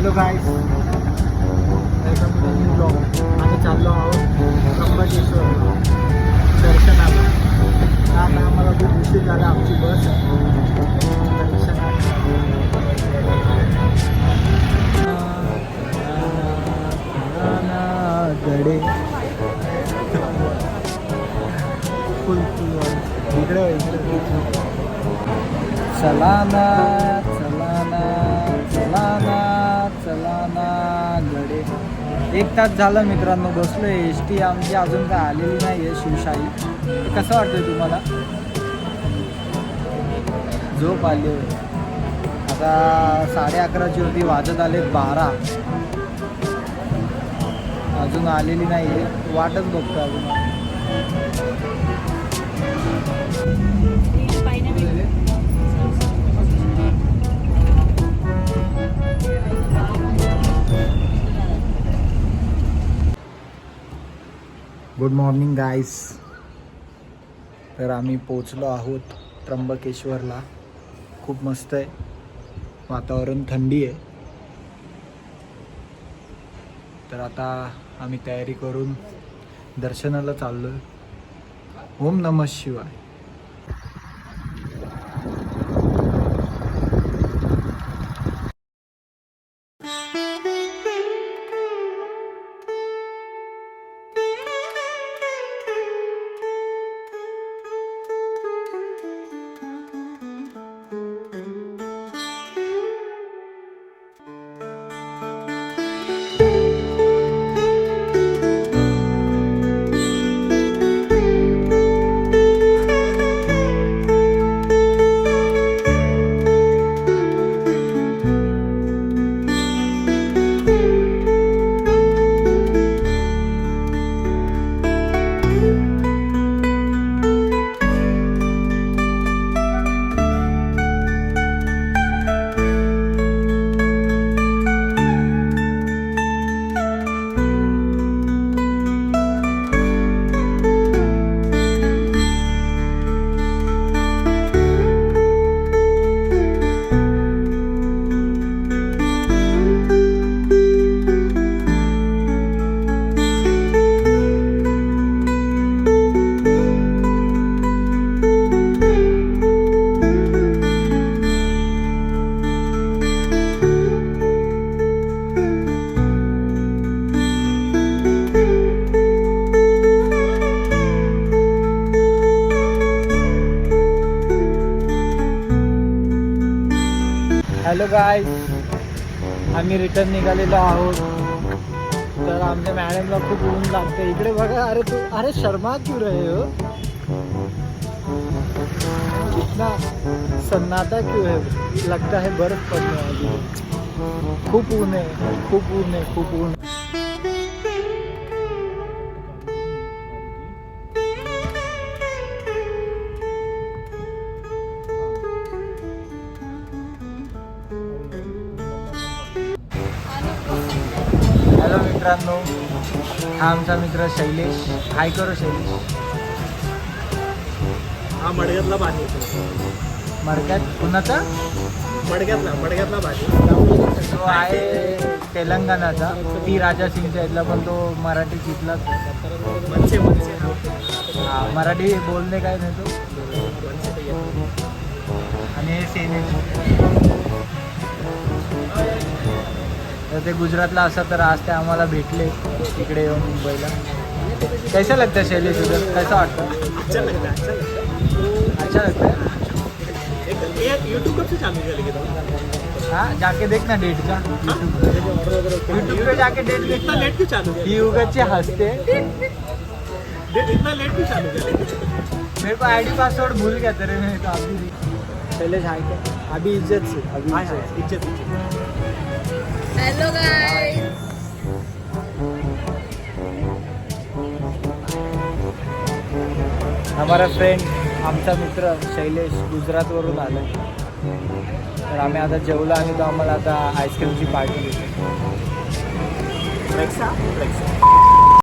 Hello guys, welcome to new blog. आम्ही चाललो आहोत त्र्यंबकेश्वर दर्शनाला. आता आम्हाला खूप उशीर झाला. आमची बस गडे फुल इकडे चलाना चलाना चलाना चलाना गडे. 1 तास झालं मित्रांनो बसलो. एस टी आमची अजून काय आलेली नाही आहे शिवशाही. कसं वाटतंय तुम्हाला? झोप आली आता. 11:30 होती, वाजत आले 12. अजून आलेली नाही आहे. वाटच बघतो अजून. गुड मॉर्निंग गाईस. तर आम्ही पोचलो आहोत त्र्यंबकेश्वरला. खूप मस्त आहे वातावरण, थंडी आहे. तर आता आम्ही तयारी करून दर्शनाला चाललो आहे. ओम नमः शिवाय. हॅलो गाईज, आम्ही रिटर्न निघालेलो आहोत. तर आमच्या मॅडमला खूप ऊन लागते. इकडे बघा. अरे शर्मा क्यों रहे हो? इतना सन्नाटा क्यों है? लगता है बर्फ पड़ने वाली है. खूप ऊन आहे, खूप ऊन आहे, खूप ऊन. हॅलो मित्रांनो, हा आमचा मित्र शैलेश. हाय करो शैलेश. हा मडग्यातला भाजी. मडक्यात कुणाचा? मडग्यातला भाजी. तो आहे तेलंगणाचा. ती राजा सिंगच्या इथला, पण तो मराठी शिकलाच. हा, मराठी बोलणे काय नाही तो. आणि हे सेने. तर ते गुजरातला असं. तर आज ते आम्हाला भेटले इकडे येऊन मुंबईला. कैसा लगता है शैलेश उधर? कैसा वाटतं? अच्छा लगता है. यूट्यूब कब से चालू केलं? हाँ, जाके देखना डेट का. यूट्यूब पे जाके डेट देखना. इतना लेट क्यों चालू? ही उगाच हंसते. इतना लेट क्यों चालू केलं? मेरे को आईडी पासवर्ड भूल गया तेरे में. तो अभी शैलेश हाय क्या? अभी इज्जत से. अभी इज्जत. Hello guys. हमारा फ्रेंड, आमचा मित्र शैलेश गुजरातवरून आला. तर आम्ही आता जेवलो आणि तो आम्हाला आता आईस्क्रीमची पार्टी देतो. फ्लेक्सा.